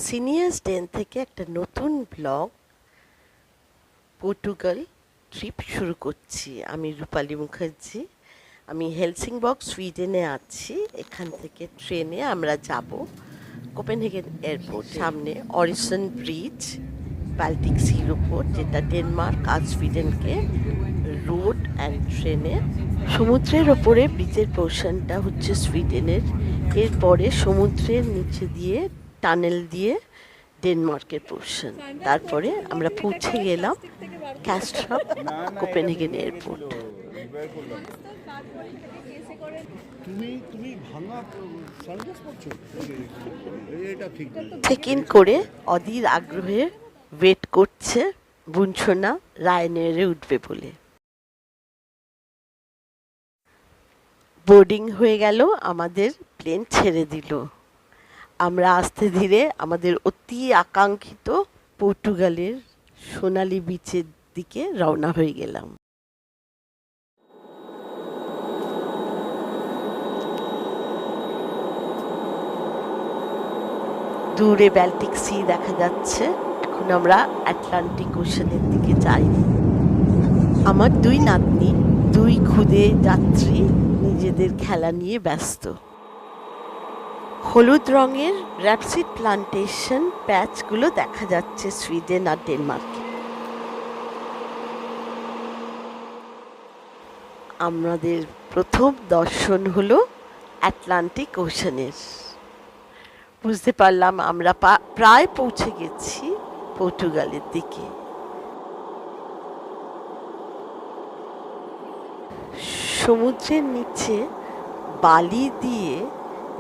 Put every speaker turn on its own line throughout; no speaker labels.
Seniors ডেন থেকে একটা নতুন ব্লগ পর্তুগাল ট্রিপ শুরু করছি। আমি রূপালী মুখার্জি। আমি হেলসিংবর্গ সুইডেনে আছি। এখান থেকে ট্রেনে আমরা যাব কোপেনহেগেন এয়ারপোর্ট। সামনে অরিসন ব্রিজ, বাল্টিক সির উপর, যেটা ডেনমার্ক আর সুইডেনকে রোড অ্যান্ড ট্রেনে। সমুদ্রের ওপরে ব্রিজের পোর্শনটা হচ্ছে সুইডেনের, এরপরে সমুদ্রের নিচে দিয়ে টানেল দিয়ে ডেনমার্কের পোর্শন। তারপরে আমরা পৌঁছে গেলাম ক্যাস্ট্রপ কোপেনহেগেন এয়ারপোর্ট। চেক ইন করে অধীর আগ্রহে ওয়েট করছে বুনছোনা রায়নেয়ারে উঠবে বলে। বোর্ডিং হয়ে গেল, আমাদের প্লেন ছেড়ে দিল। আমরা আস্তে ধীরে আমাদের অতি আকাঙ্ক্ষিত পর্তুগালের সোনালি বিচের দিকে রওনা হয়ে গেলাম। দূরে বাল্টিক সি দেখা যাচ্ছে। এখন আমরা আটলান্টিক ওশানের দিকে যাই। আমার দুই নাতনি, দুই ক্ষুদে যাত্রী নিজেদের খেলা নিয়ে ব্যস্ত। হলুদ রঙের র্যাপসিড প্লান্টেশন প্যাচগুলো দেখা যাচ্ছে সুইডেন আর ডেনমার্কে। আমাদের প্রথম দর্শন হলো আটলান্টিক ওশানের। বুঝতে পারলাম আমরা প্রায় পৌঁছে গেছি পর্তুগালের দিকে। সমুদ্রের নিচে বালি দিয়ে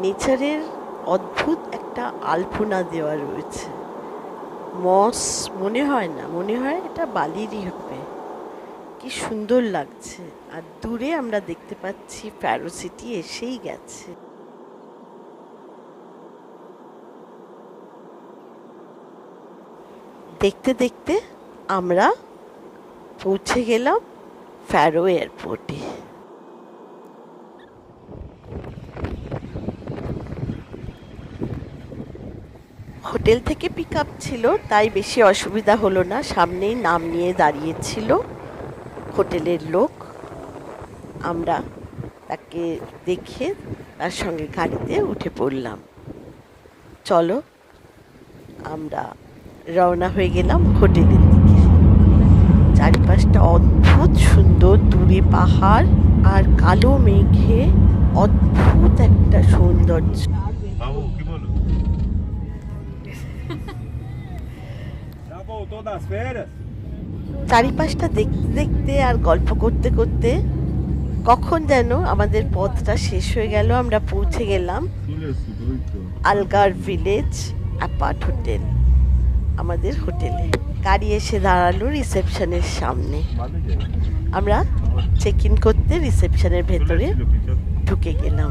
নেচারের অদ্ভুত একটা আলপনা দেওয়া রয়েছে। মস মনে হয় না, মনে হয় এটা বালিরই হবে। কি সুন্দর লাগছে। আর দূরে আমরা দেখতে পাচ্ছি ফ্যারো সিটি এসেই গেছে। দেখতে দেখতে আমরা পৌঁছে গেলাম ফ্যারো এয়ারপোর্টে। হোটেল থেকে পিক আপ ছিল, তাই বেশি অসুবিধা হলো না। সামনেই নাম নিয়ে দাঁড়িয়েছিল হোটেলের লোক। আমরা তাকে দেখে তার সঙ্গে গাড়িতে উঠে পড়লাম। চলো আমরা রওনা হয়ে গেলাম হোটেলের দিকে। চারিপাশটা অদ্ভুত সুন্দর, দূরে পাহাড় আর কালো মেঘে অদ্ভুত একটা সৌন্দর্য। চারিপাশটা দেখতে দেখতে আর গল্প করতে করতে কখন যেন আমাদের পথটা শেষ হয়ে গেল। আমরা পৌঁছে গেলাম আলগার ভিলেজ অ্যাপার্ট হোটেল। আমাদের হোটেলে গাড়ি এসে দাঁড়ালো রিসেপশনের সামনে। আমরা চেক ইন করতে রিসেপশনের ভেতরে ঢুকে গেলাম।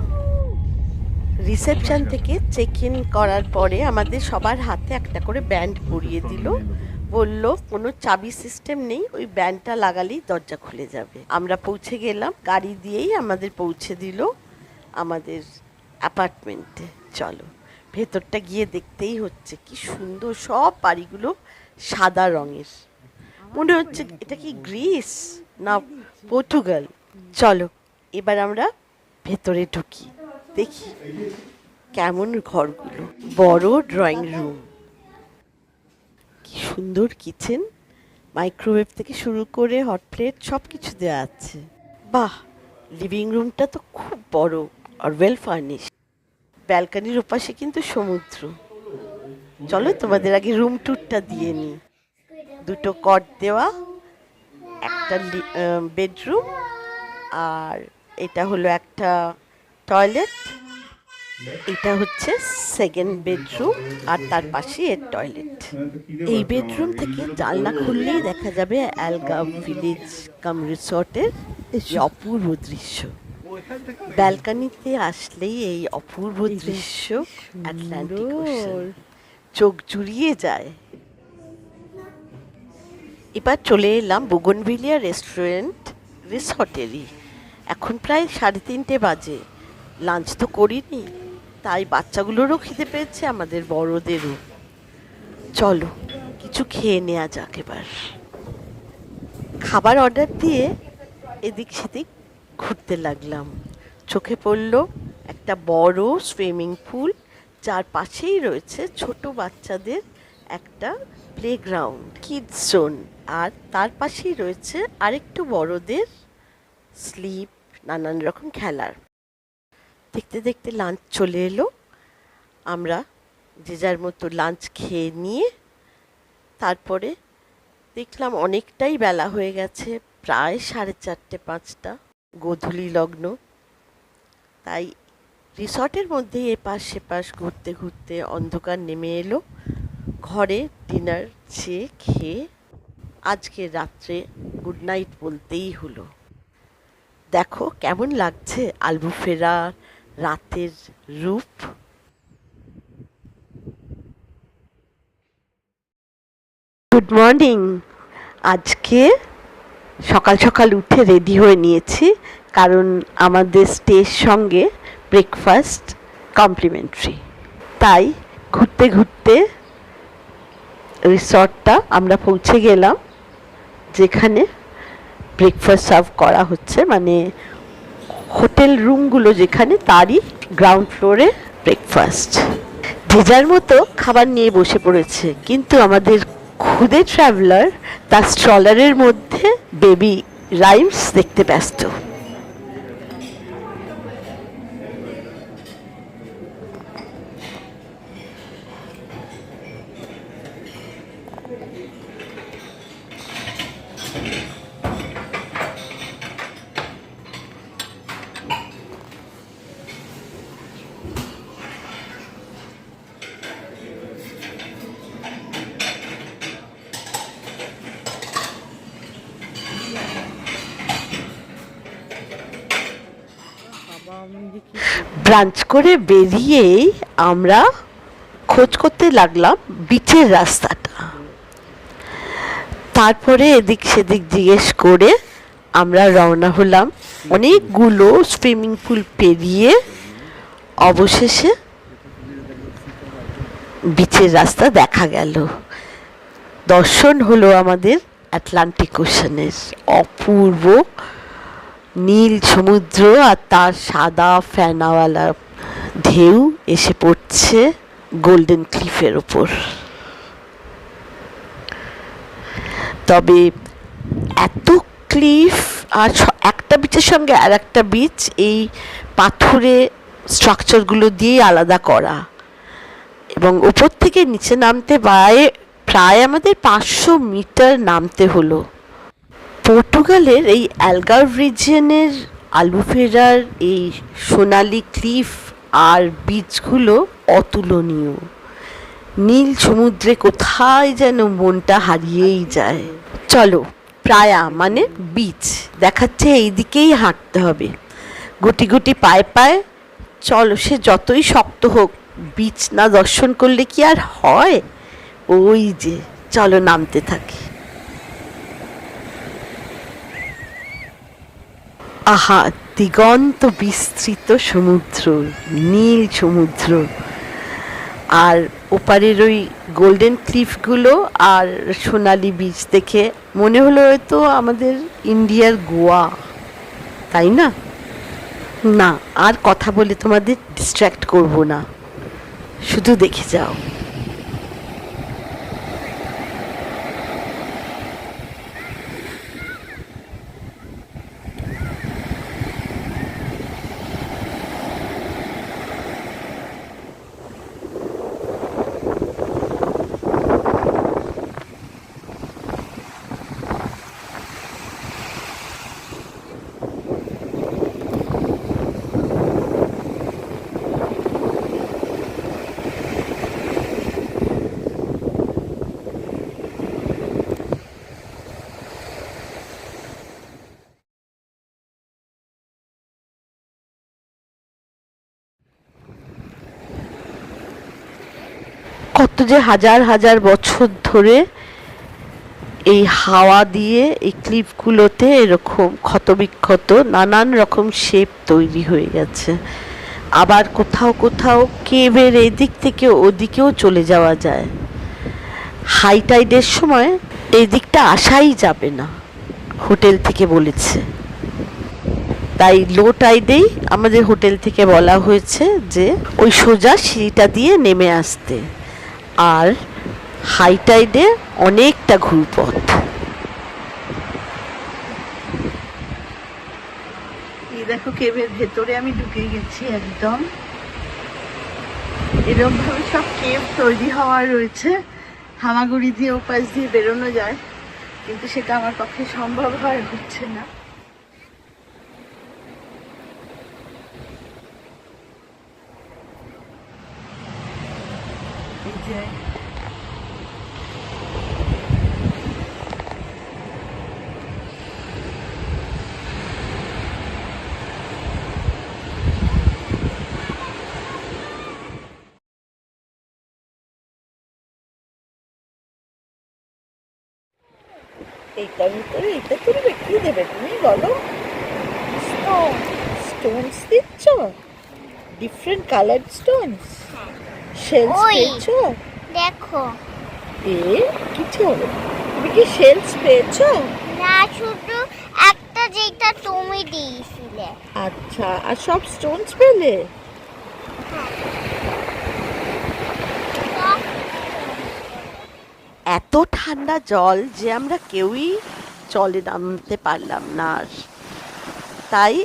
রিসেপশন থেকে চেক ইন করার পরে আমাদের সবার হাতে একটা করে ব্যান্ড পরিয়ে দিল। বলল কোনো চাবি সিস্টেম নেই, ওই ব্যান্ডটা লাগালেই দরজা খুলে যাবে। আমরা পৌঁছে গেলাম, গাড়ি দিয়েই আমাদের পৌঁছে দিল আমাদের অ্যাপার্টমেন্টে। চলো ভেতরটা গিয়ে দেখতেই হচ্ছে কি সুন্দর। সব বাড়িগুলো সাদা রঙের, মনে হচ্ছে এটা কি গ্রিস না পর্তুগাল। চলো এবার আমরা ভেতরে ঢুকি, দেখি কেমন ঘরগুলো। বড় ড্রয়িং রুম, কি সুন্দর কিচেন, মাইক্রোওয়েভ থেকে শুরু করে হট প্লেট সব কিছু দেওয়া আছে। বাহ, লিভিং রুমটা তো খুব বড় আর ওয়েল ফার্নিশ। ব্যালকনির ওপাশে কিন্তু সমুদ্র। চলো তোমাদের আগে রুম ট্যুরটা দিয়ে নিই। দুটো কট দেওয়া, একটা বেডরুম, আর এটা হলো একটা টয়লেট। এটা হচ্ছে সেকেন্ড বেডরুম আর তার পাশে এর টয়লেট। এই বেডরুম থেকে জানলা খুললেই দেখা যাবে অ্যালগার ভিলেজ কাম রিসর্টের অপূর্ব দৃশ্য। ব্যালকনিতে আসলেই এই অপূর্ব দৃশ্য, আটলান্টিক ওশান চোখ জুড়িয়ে যায়। এবার চলে এলাম বুগনভিলিয়া রেস্টুরেন্ট রিসর্টেরই। এখন প্রায় 3:30 বাজে। লাঞ্চ তো করিনি, তাই বাচ্চাগুলোরও খিদে পেয়েছে, আমাদের বড়দেরও। চলো কিছু খেয়ে নেওয়া যাক এবার। খাবার অর্ডার দিয়ে এদিক সেদিক ঘুরতে লাগলাম। চোখে পড়ল একটা বড় সুইমিং পুল, যার পাশেই রয়েছে ছোট বাচ্চাদের একটা প্লেগ্রাউন্ড, কিডস জোন, আর তার পাশেই রয়েছে আরেকটু বড়দের স্লিপ, নানান রকম খেলার। দেখতে দেখতে লাঞ্চ চলে এলো। আমরা যে যার মতো লাঞ্চ খেয়ে নিয়ে তারপরে দেখলাম অনেকটাই বেলা হয়ে গেছে, প্রায় 4:30-5টা, গোধূলি লগ্ন। তাই রিসর্টের মধ্যে এপাশ সেপাশ ঘুরতে ঘুরতে অন্ধকার নেমে এলো। ঘরে ডিনার চেয়ে খেয়ে আজকে রাত্রে গুড নাইট বলতেই হলো। দেখো কেমন লাগছে আলবুফেরা রাতের রূপ। Good morning. আজকে সকাল সকাল উঠে রেডি হয়ে নিয়েছি, কারণ আমাদের স্টের সঙ্গে ব্রেকফাস্ট কমপ্লিমেন্টারি। তাই ঘুরতে ঘুরতে রিসর্টটা আমরা পৌঁছে গেলাম, যেখানে ব্রেকফাস্ট সার্ভ করা হচ্ছে, মানে হোটেল রুমগুলো যেখানে, তারই গ্রাউন্ড ফ্লোরে ব্রেকফাস্ট। যে যার মতো খাবার নিয়ে বসে পড়েছে, কিন্তু আমাদের খুদে ট্রাভেলার তার স্ট্রলারের মধ্যে বেবি রাইমস দেখতে ব্যস্ত। ব্রাঞ্চ করে বেরিয়েই আমরা খোঁজ করতে লাগলাম বিচের রাস্তাটা। তারপরে এদিক সেদিক জিজ্ঞেস করে আমরা রওনা হলাম। অনেকগুলো সুইমিং পুল পেরিয়ে অবশেষে বিচের রাস্তা দেখা গেল। দর্শন হলো আমাদের আটলান্টিক ওশানের অপূর্ব নীল সমুদ্র, আর তার সাদা ফেনাওয়ালা ঢেউ এসে পড়ছে গোল্ডেন ক্লিফের ওপর। তবে এত ক্লিফ, আর একটা বিচের সঙ্গে আর একটা বিচ এই পাথুরে স্ট্রাকচারগুলো দিয়ে আলাদা করা, এবং ওপর থেকে নিচে নামতে প্রায় আমাদের 500 মিটার নামতে হলো। পর্তুগালের এই অ্যালগার্ভ রিজিয়নের আলবুফেরার এই সোনালি ক্লিফ আর বিচগুলো অতুলনীয়। নীল সমুদ্রে কোথায় যেন মনটা হারিয়েই যায়। চলো, প্রায়া মানে বিচ দেখাচ্ছে, এই দিকেই হাঁটতে হবে গুটি গুটি পায়ে পায়ে। চলো, সে যতই শক্ত হোক, বিচ না দর্শন করলে কি আর হয়? ওই যে, চলো নামতে থাকি। আহা, দিগন্ত বিস্তৃত সমুদ্র, নীল সমুদ্র, আর ওপারের ওই গোল্ডেন ক্লিফগুলো আর সোনালি বিচ দেখে মনে হলো হয়তো আমাদের ইন্ডিয়ার গোয়া, তাই না? না, আর কথা বলে তোমাদের ডিস্ট্র্যাক্ট করব না, শুধু দেখে যাও। কত যে হাজার হাজার বছর ধরে এই হাওয়া দিয়ে এই ক্লিফগুলোতে এরকম ক্ষতবিক্ষত নানান রকম শেপ তৈরি হয়ে গেছে। আবার কোথাও কোথাও কেভের এদিক থেকে ওদিকেও চলে যাওয়া যায়। হাই টাইডের সময় এই দিকটা আসাই যাবে না, হোটেল থেকে বলেছে। তাই লো টাইডেই আমাদের হোটেল থেকে বলা হয়েছে যে ওই সোজা সিঁড়িটা দিয়ে নেমে আসতে, আর হাই টাইডে অনেকটা ঘুরপথ। এই দেখো কেভের ভেতরে আমি ঢুকে গেছি একদম। এরকম ভাবে সব কেভ তৈরি হওয়া রয়েছে, হামাগুড়ি দিয়ে ওপাশ দিয়ে বেরোনো যায়, কিন্তু সেটা আমার পক্ষে সম্ভব হচ্ছে না। এই যে এইটার ভিতরে এটা তুলবে, কি দেবে তুমি বলো? স্টোনস দিচ্ছ, ডিফারেন্ট কালারড স্টোনস, শেলস পেয়েছো?
দেখো
এ কিছু হবে, তুমি কি শেলস পেয়েছো?
না, শুধু একটা যেটা তুমি দিয়েছিলে।
আচ্ছা, আর সব স্টোনস পেলে? এত ঠান্ডা জল যে আমরা কেউই জলে নামতে পারলাম না, আর তাই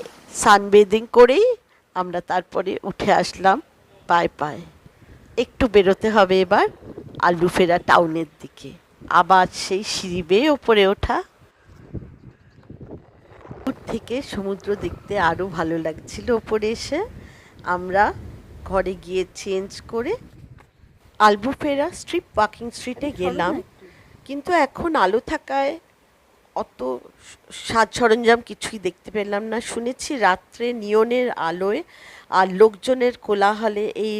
সানবেদিং করেই আমরা তারপরে উঠে আসলাম পায়ে পায়ে। একটু বেরোতে হবে এবার আলুফেরা টাউনের দিকে, আবার সেই সিঁড়ি বেয়ে ওপরে ওঠা। দূর থেকে সমুদ্র দেখতে আরও ভালো লাগছিল। ওপরে এসে আমরা ঘরে গিয়ে চেঞ্জ করে আলবুফেরা স্ট্রিপ ওয়াকিং স্ট্রিটে গেলাম, কিন্তু এখন আলো থাকায় অত সাজ সরঞ্জাম কিছুই দেখতে পেলাম না। শুনেছি রাত্রে নিয়নের আলোয় আর লোকজনের কোলাহলে এই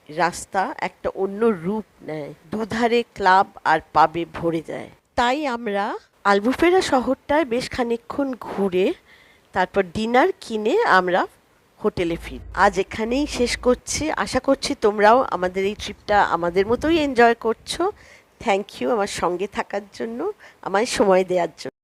রাস্তা একটা অন্য রূপ নেয়, দুধারে ক্লাব আর পাবে ভরে যায়। তাই আমরা আলবুফেরা শহরটায় বেশ খানিকক্ষণ ঘুরে তারপর ডিনার কিনে আমরা হোটেলে ফিরি। আজ এখানেই শেষ করছি। আশা করছি তোমরাও আমাদের এই ট্রিপটা আমাদের মতোই এনজয় করছো। থ্যাংক ইউ আমার সঙ্গে থাকার জন্য, আমায় সময় দেওয়ার জন্য।